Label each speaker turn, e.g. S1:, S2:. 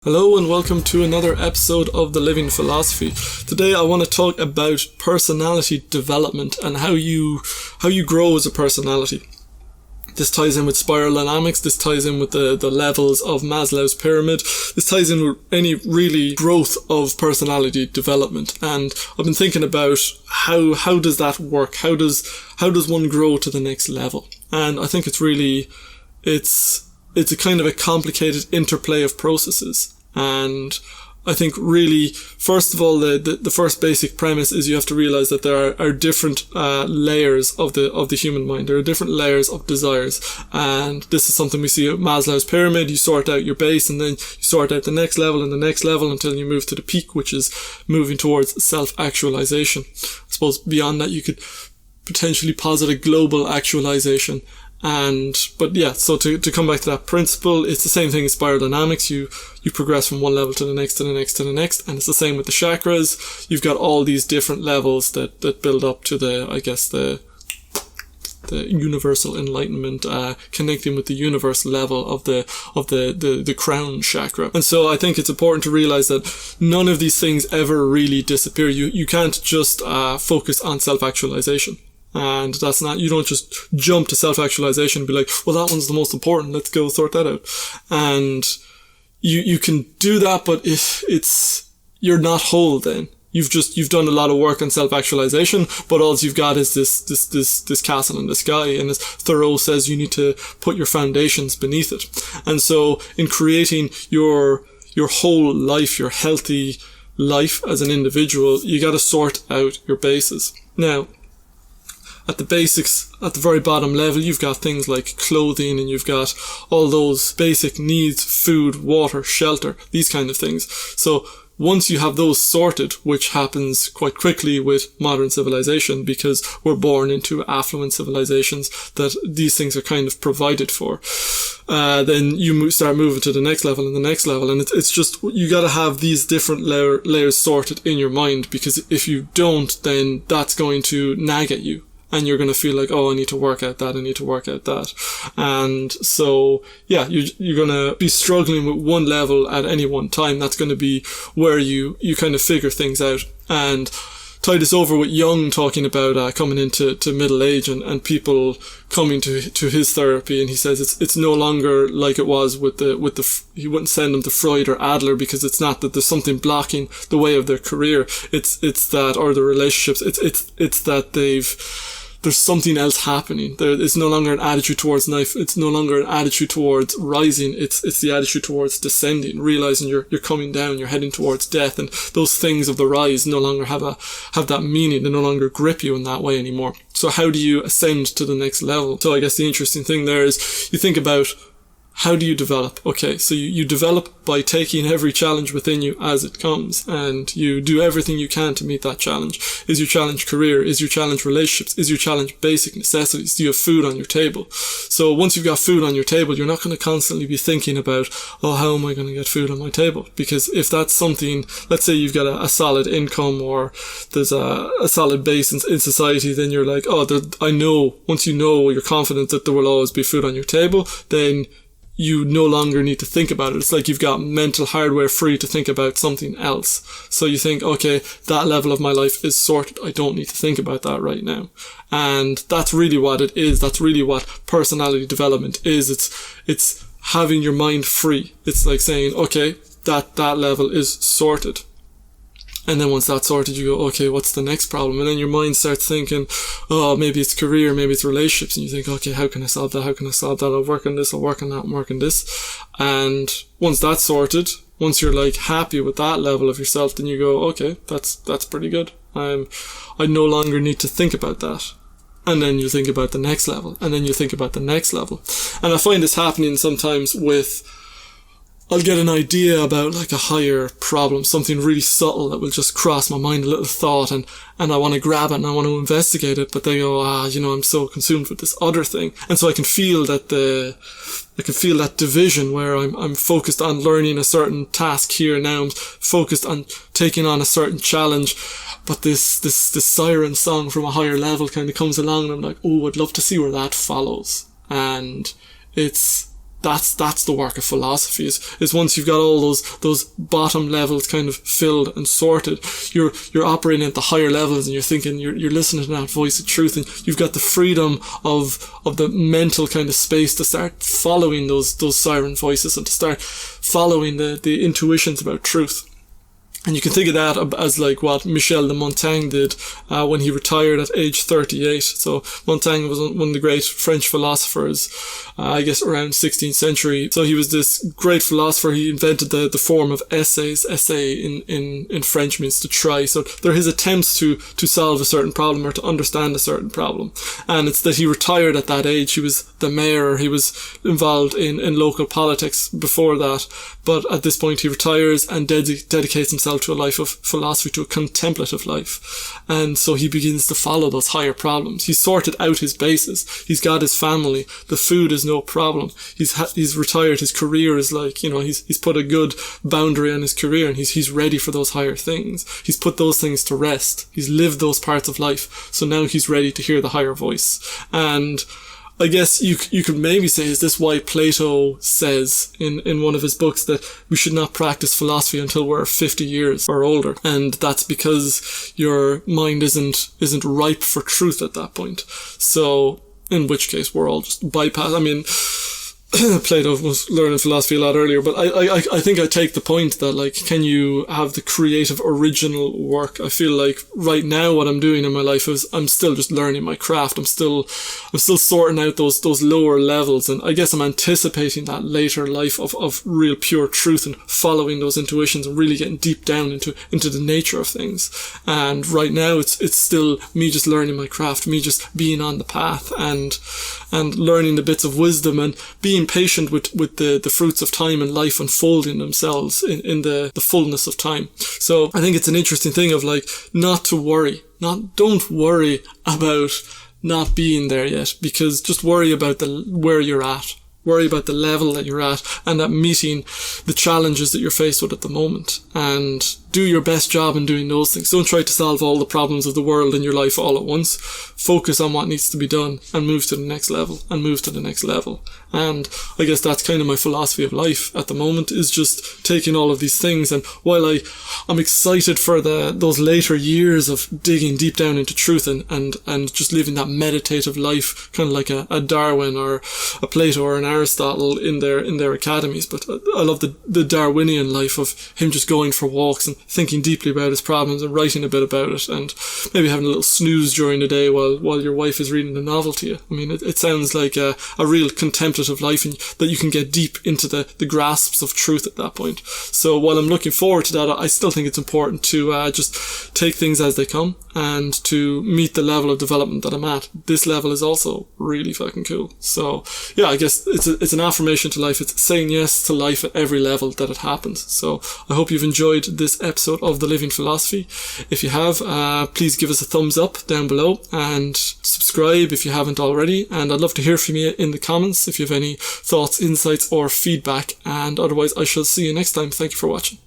S1: Hello and welcome to another episode of The Living Philosophy. Today I want to talk about personality development and how you grow as a personality. This ties in with spiral dynamics, this ties in with the levels of Maslow's pyramid, this ties in with any really growth of personality development. And I've been thinking about how does that work? How does one grow to the next level? And I think it's a kind of a complicated interplay of processes. And I think really, first of all, the first basic premise is you have to realize that there are different layers of the human mind. There are different layers of desires. And this is something we see at Maslow's pyramid. You sort out your base and then you sort out the next level and the next level until you move to the peak, which is moving towards self-actualization. I suppose beyond that you could potentially posit a global actualization. But so to come back to that principle, it's the same thing as spiral dynamics. You progress from one level to the next, to the next, to the next. And it's the same with the chakras. You've got all these different levels that build up to the universal enlightenment, connecting with the universe level of the crown chakra. And so I think it's important to realize that none of these things ever really disappear. You can't just, focus on self-actualization. And that's not, you don't just jump to self-actualization and be like, well, that one's the most important, let's go sort that out. And you can do that, but if you're not whole then. You've done a lot of work on self-actualization, but all you've got is this castle in the sky. And as Thoreau says, you need to put your foundations beneath it. And so in creating your whole life, your healthy life as an individual, you gotta sort out your bases. Now, at the basics, at the very bottom level, you've got things like clothing and you've got all those basic needs, food, water, shelter, these kind of things. So once you have those sorted, which happens quite quickly with modern civilization because we're born into affluent civilizations that these things are kind of provided for, then you start moving to the next level and the next level. And it's just, you got to have these different layers sorted in your mind, because if you don't, then that's going to nag at you. And you're going to feel like, oh, I need to work out that, I need to work out that. And so, yeah, you're going to be struggling with one level at any one time. That's going to be where you kind of figure things out. And tie this over with Jung talking about coming into middle age and people coming to his therapy, and he says it's no longer like it was with he wouldn't send them to Freud or Adler, because it's not that there's something blocking the way of their career. It's that, or the relationships, it's that there's something else happening. It's no longer an attitude towards life. It's no longer an attitude towards rising. It's the attitude towards descending, realizing you're coming down, you're heading towards death, and those things of the rise no longer have that meaning. They no longer grip you in that way anymore. So how do you ascend to the next level? So I guess the interesting thing there is you think about, how do you develop? Okay, so you develop by taking every challenge within you as it comes, and you do everything you can to meet that challenge. Is your challenge career? Is your challenge relationships? Is your challenge basic necessities? Do you have food on your table? So once you've got food on your table, you're not going to constantly be thinking about, oh, how am I going to get food on my table? Because if that's something, let's say you've got a solid income, or there's a solid base in society, then you're like, oh, I know, once you know, you're confident that there will always be food on your table, then you no longer need to think about it. It's like you've got mental hardware free to think about something else. So you think, okay, that level of my life is sorted. I don't need to think about that right now. And that's really what it is. That's really what personality development is. It's having your mind free. It's like saying, okay, that level is sorted. And then once that's sorted, you go, okay, what's the next problem? And then your mind starts thinking, oh, maybe it's career, maybe it's relationships. And you think, okay, how can I solve that? How can I solve that? I'll work on this, I'll work on that, and work on this. And once that's sorted, once you're like happy with that level of yourself, then you go, okay, that's pretty good. I no longer need to think about that. And then you think about the next level, and then you think about the next level. And I find this happening sometimes with, I'll get an idea about like a higher problem, something really subtle that will just cross my mind, a little thought, and I want to grab it and I want to investigate it, but they go, I'm so consumed with this other thing. And so I can feel that division where I'm focused on learning a certain task here now, I'm focused on taking on a certain challenge, but this siren song from a higher level kind of comes along and I'm like, oh, I'd love to see where that follows. And it's that's the work of philosophy, is once you've got all those bottom levels kind of filled and sorted, you're operating at the higher levels, and you're thinking, you're listening to that voice of truth, and you've got the freedom of the mental kind of space to start following those siren voices, and to start following the intuitions about truth. And you can think of that as like what Michel de Montaigne did when he retired at age 38. So Montaigne was one of the great French philosophers, I guess around 16th century. So he was this great philosopher. He invented the form of essays. Essay in French means to try. So they're his attempts to solve a certain problem or to understand a certain problem. And it's that he retired at that age. He was the mayor. He was involved in local politics before that. But at this point he retires and dedicates himself to a life of philosophy, to a contemplative life. And so he begins to follow those higher problems. He's sorted out his bases. He's got his family. The food is no problem. He's retired. His career is like, he's put a good boundary on his career, and he's ready for those higher things. He's put those things to rest. He's lived those parts of life. So now he's ready to hear the higher voice. And I guess you could maybe say, is this why Plato says in one of his books that we should not practice philosophy until we're 50 years or older? And that's because your mind isn't ripe for truth at that point. So in which case we're all just bypass. I mean, Plato was learning philosophy a lot earlier, but I think I take the point that, like, can you have the creative original work? I feel like right now what I'm doing in my life is I'm still just learning my craft. I'm still sorting out those lower levels, and I guess I'm anticipating that later life of real pure truth and following those intuitions and really getting deep down into the nature of things. And right now it's still me just learning my craft, me just being on the path and learning the bits of wisdom and being patient with the fruits of time and life unfolding themselves in the fullness of time. So I think it's an interesting thing of, like, not to worry. Don't worry about not being there yet, because just worry about where you're at. Worry about the level that you're at and at meeting the challenges that you're faced with at the moment, and do your best job in doing those things. Don't try to solve all the problems of the world in your life all at once. Focus on what needs to be done and move to the next level and move to the next level. And I guess that's kind of my philosophy of life at the moment, is just taking all of these things. And while I'm excited for those later years of digging deep down into truth and just living that meditative life, kind of like a Darwin or a Plato or an Aristotle in their academies. But I love the Darwinian life of him just going for walks and thinking deeply about his problems and writing a bit about it, and maybe having a little snooze during the day while your wife is reading a novel to you. I mean, it sounds like a real contemplative life, and that you can get deep into the grasps of truth at that point. So while I'm looking forward to that, I still think it's important to just take things as they come and to meet the level of development that I'm at. This level is also really fucking cool. So yeah, I guess it's an affirmation to life. It's saying yes to life at every level that it happens. So I hope you've enjoyed this episode of The Living Philosophy. If you have, please give us a thumbs up down below and subscribe if you haven't already. And I'd love to hear from you in the comments if you have any thoughts, insights or feedback. And otherwise I shall see you next time. Thank you for watching.